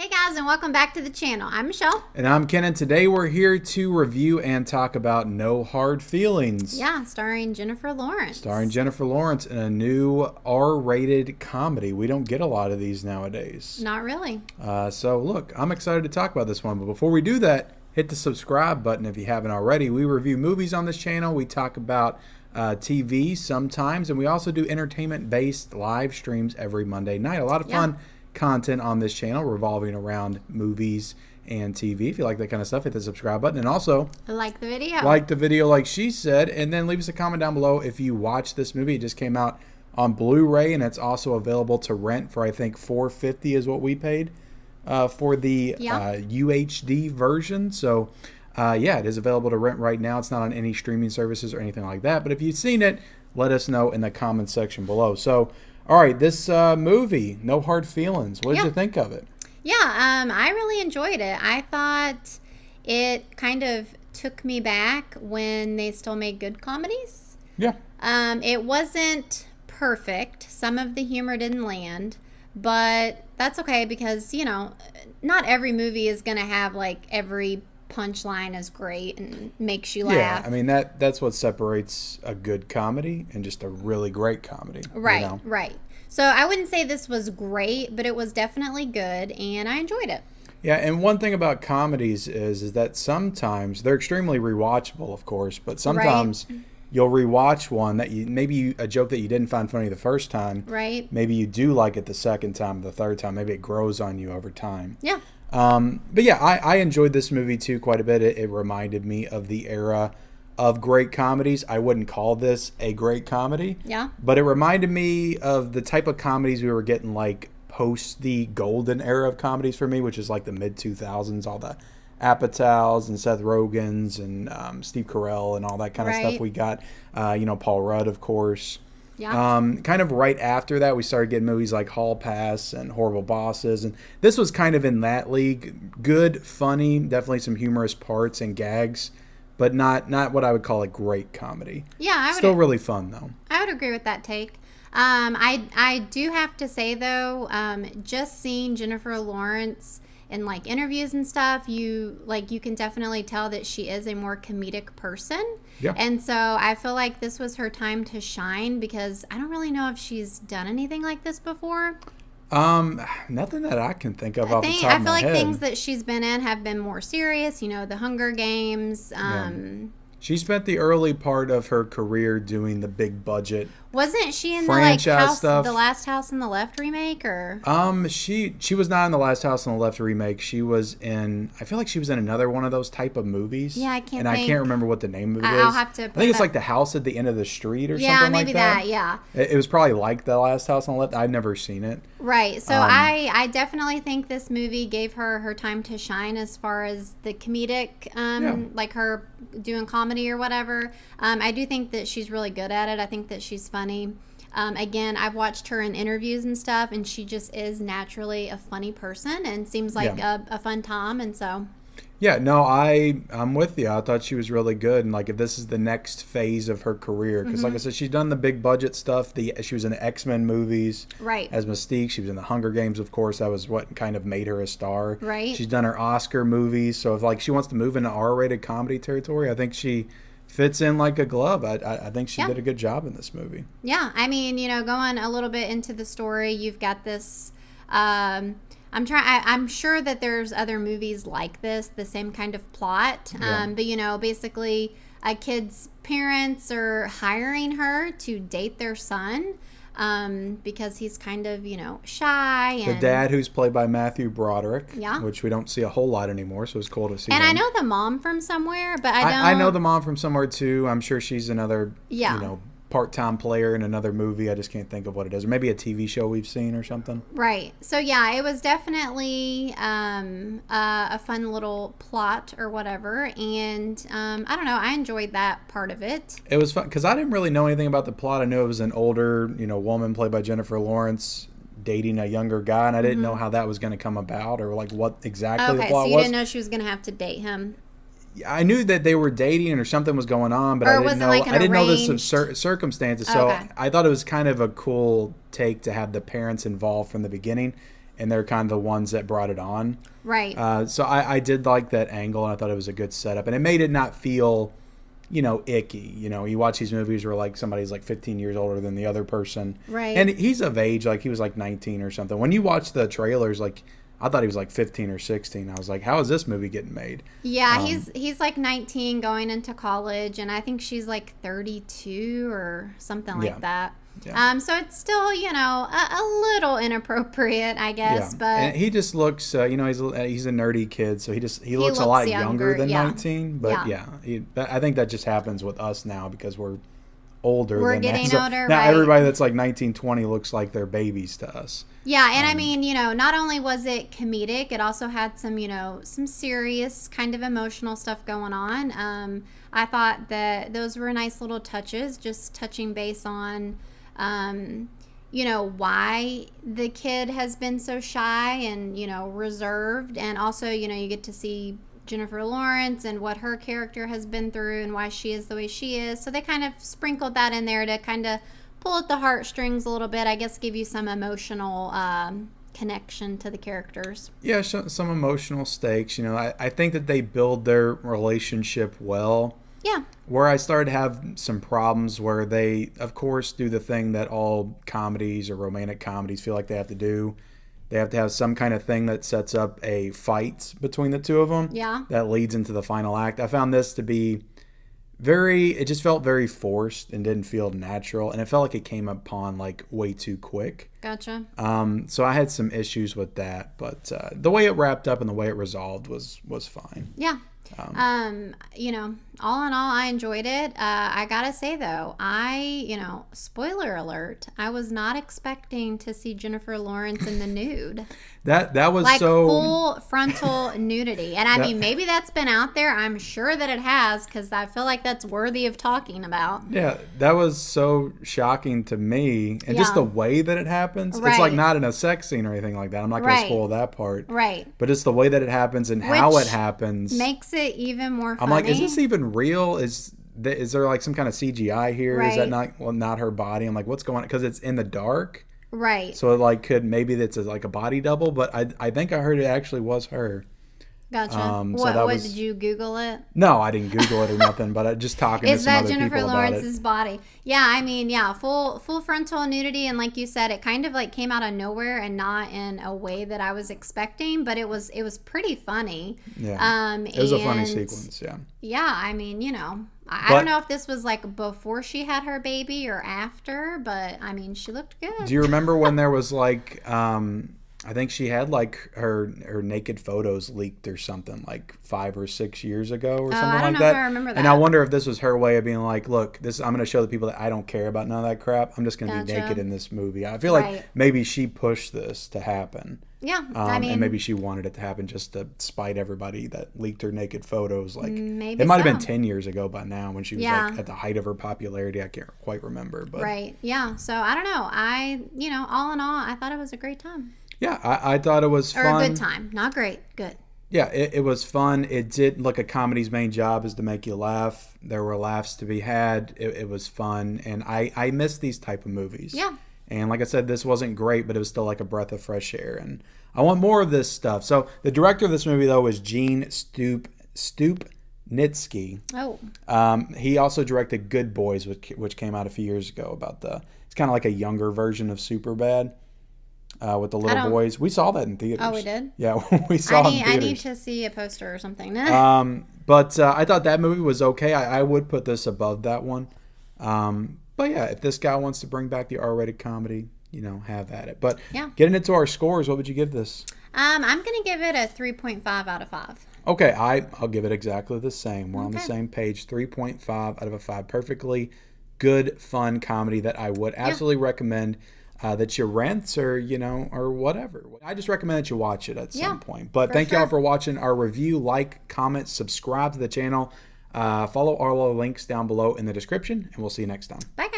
Hey guys, and welcome back to the channel. I'm Michelle. And I'm Ken, and today we're here to review and talk about No Hard Feelings. Yeah, starring Jennifer Lawrence. Starring Jennifer Lawrence in a new R-rated comedy. We don't get a lot of these nowadays. Not really. So look, I'm excited to talk about this one. But before we do that, hit the subscribe button if you haven't already. We review movies on this channel. We talk about TV sometimes, and we also do entertainment-based live streams every Monday night. A lot of fun content on this channel revolving around movies and TV. If you like that kind of stuff, hit the subscribe button, and also like the video. Like the video, like she said, and then leave us a comment down below if you watched this movie. It just came out on Blu-ray, and it's also available to rent for I think $4.50 is what we paid for the UHD version. So yeah, it is available to rent right now. It's not on any streaming services or anything like that. But if you've seen it, let us know in the comments section below. So. All right, this movie, No Hard Feelings. What did you think of it? Yeah, I really enjoyed it. I thought it kind of took me back when they still made good comedies. Yeah. It wasn't perfect. Some of the humor didn't land, but that's okay because, you know, not every movie is going to have like every punchline is great and makes you laugh. Yeah, I mean that's what separates a good comedy and just a really great comedy. Right, you know? Right. So I wouldn't say this was great, but it was definitely good, and I enjoyed it. Yeah, and one thing about comedies is that sometimes they're extremely rewatchable, of course, but sometimes you'll rewatch one that a joke that you didn't find funny the first time. Right. Maybe you do like it the second time, the third time. Maybe it grows on you over time. Yeah. But yeah, I enjoyed this movie too quite a bit. It reminded me of the era of great comedies. I wouldn't call this a great comedy. Yeah. But it reminded me of the type of comedies we were getting like post the golden era of comedies for me, which is like the mid-2000s, all the Apatows and Seth Rogens and Steve Carell and all that kind of stuff we got. Paul Rudd, of course. Yeah. Kind of right after that, we started getting movies like Hall Pass and Horrible Bosses, and this was kind of in that league. Good, funny, definitely some humorous parts and gags, but not what I would call a great comedy. Yeah, still really fun though. I would agree with that take. I do have to say though, just seeing Jennifer Lawrence in like interviews and stuff, you can definitely tell that she is a more comedic person. Yeah. And so I feel like this was her time to shine because I don't really know if she's done anything like this before. Nothing that I can think of off the top of my head. I feel like things that she's been in have been more serious, the Hunger Games. She spent the early part of her career doing the big budget. Wasn't she in franchise stuff? The Last House on the Left remake, or? She was not in the Last House on the Left remake. She was in. I feel like she was in another one of those type of movies. Yeah, I can't. I can't remember what the name of it is. I'll have to. I think it's like The House at the End of the Street or something like that. Yeah, maybe that. Yeah. It was probably like The Last House on the Left. I've never seen it. Right. So I definitely think this movie gave her time to shine as far as the comedic, like her doing comedy or whatever. I do think that she's really good at it. I think that she's funny. Again, I've watched her in interviews and stuff, and she just is naturally a funny person and seems like a fun time. And so, yeah, no, I'm with you. I thought she was really good, and like if this is the next phase of her career, because like I said, she's done the big budget stuff. She was in the X-Men movies, as Mystique. She was in the Hunger Games, of course. That was what kind of made her a star. Right. She's done her Oscar movies, so if like she wants to move into R-rated comedy territory, I think she fits in like a glove. I think she did a good job in this movie. Yeah, I mean, going a little bit into the story, you've got this. I'm sure that there's other movies like this, the same kind of plot. But basically, a kid's parents are hiring her to date their son. Because he's kind of, shy. And the dad, who's played by Matthew Broderick, Yeah. which we don't see a whole lot anymore, so it's cool to see And him. I know the mom from somewhere, but I don't... I know the mom from somewhere, too. I'm sure she's another, part-time player in another movie. I just can't think of what it is. Or maybe a TV show we've seen or something. Right. So, yeah, it was definitely a fun little plot or whatever. And, I don't know, I enjoyed that part of it. It was fun, because I didn't really know anything about the plot. I knew it was an older, woman played by Jennifer Lawrence dating a younger guy, and I didn't know how that was going to come about or, like, what exactly the plot was. Okay, so you didn't know she was going to have to date him. I knew that they were dating or something was going on, but I didn't know the circumstances. So I thought it was kind of a cool take to have the parents involved from the beginning, and they're kind of the ones that brought it on. Right. So I did like that angle, and I thought it was a good setup, and it made it not feel, icky. You watch these movies where like somebody's like 15 years older than the other person, right? And he's of age, like he was like 19 or something. When you watch the trailers, like I thought he was like 15 or 16. I was like, how is this movie getting made? Yeah, he's like 19 going into college, and I think she's like 32 or something like that. Yeah. So it's still, a little inappropriate, I guess. Yeah. But and he just looks, he's a nerdy kid, so he looks a lot younger than 19. But I think that just happens with us now because we're older. We're getting that. So older. Now right? Everybody that's like 19, 20 looks like they're babies to us. Yeah, and I mean, not only was it comedic, it also had some, some serious kind of emotional stuff going on. I thought that those were nice little touches, just touching base on why the kid has been so shy and, reserved. And also, you get to see Jennifer Lawrence and what her character has been through and why she is the way she is. So they kind of sprinkled that in there to kind of pull at the heartstrings a little bit, I guess, give you some emotional connection to the characters. Yeah, some emotional stakes. I think that they build their relationship well. Yeah. Where I started to have some problems where they, of course, do the thing that all comedies or romantic comedies feel like they have to do. They have to have some kind of thing that sets up a fight between the two of them. Yeah. That leads into the final act. I found this to be it just felt very forced and didn't feel natural. And it felt like it came upon like way too quick. Gotcha. So I had some issues with that. But the way it wrapped up and the way it resolved was fine. Yeah. All in all, I enjoyed it. I gotta say though, spoiler alert, I was not expecting to see Jennifer Lawrence in the nude. That was like so full frontal nudity. And I mean, maybe that's been out there. I'm sure that it has, because I feel like that's worthy of talking about. Yeah, that was so shocking to me. And just the way that it happens. Right. It's like not in a sex scene or anything like that. I'm not going to spoil that part. Right. But it's the way that it happens and how it happens. Makes it even more funny. I'm like, is this even real? Is there like some kind of CGI here? Right. Is that not her body? I'm like, what's going on? Because it's in the dark. Right. So maybe that's like a body double, but I think I heard it actually was her. Gotcha. Did you Google it? No, I didn't Google it or nothing, but just talking to some other people about it. Is that Jennifer Lawrence's body? Yeah, I mean, full frontal nudity, and like you said, it kind of like came out of nowhere and not in a way that I was expecting, but it was pretty funny. Yeah. It was a funny sequence, yeah. Yeah, I mean, I don't know if this was like before she had her baby or after, but I mean, she looked good. Do you remember when there was like I think she had like her naked photos leaked or something like 5 or 6 years ago or something like that. I don't know if I remember that. And I wonder if this was her way of being like, look, I'm going to show the people that I don't care about none of that crap. I'm just going to be naked in this movie. I feel like maybe she pushed this to happen. Yeah, and maybe she wanted it to happen just to spite everybody that leaked her naked photos. Like maybe it might have been 10 years ago by now when she was Yeah. like at the height of her popularity. I can't quite remember, but Right. Yeah. So I don't know. All in all, I thought it was a great time. Yeah, I thought it was fun. Or a good time. Not great. Good. Yeah, it was fun. It did look a comedy's main job is to make you laugh. There were laughs to be had. It was fun, and I miss these type of movies. Yeah. And like I said, this wasn't great, but it was still like a breath of fresh air, and I want more of this stuff. So the director of this movie though is Gene Stupnitsky. Oh. He also directed Good Boys, which came out a few years ago. It's kind of like a younger version of Superbad. With the little boys. We saw that in theaters. Oh, we did? Yeah, we saw it in theaters. I need to see a poster or something. But I thought that movie was okay. I would put this above that one. But yeah, if this guy wants to bring back the R-rated comedy, have at it. But getting into our scores, what would you give this? I'm going to give it a 3.5 out of 5. Okay, I'll give it exactly the same. We're on the same page. 3.5 out of a 5. Perfectly good, fun comedy that I would absolutely recommend. That you rent or whatever. I just recommend that you watch it at some point. But thank y'all for watching our review. Like, comment, subscribe to the channel. Follow all our links down below in the description, and we'll see you next time. Bye.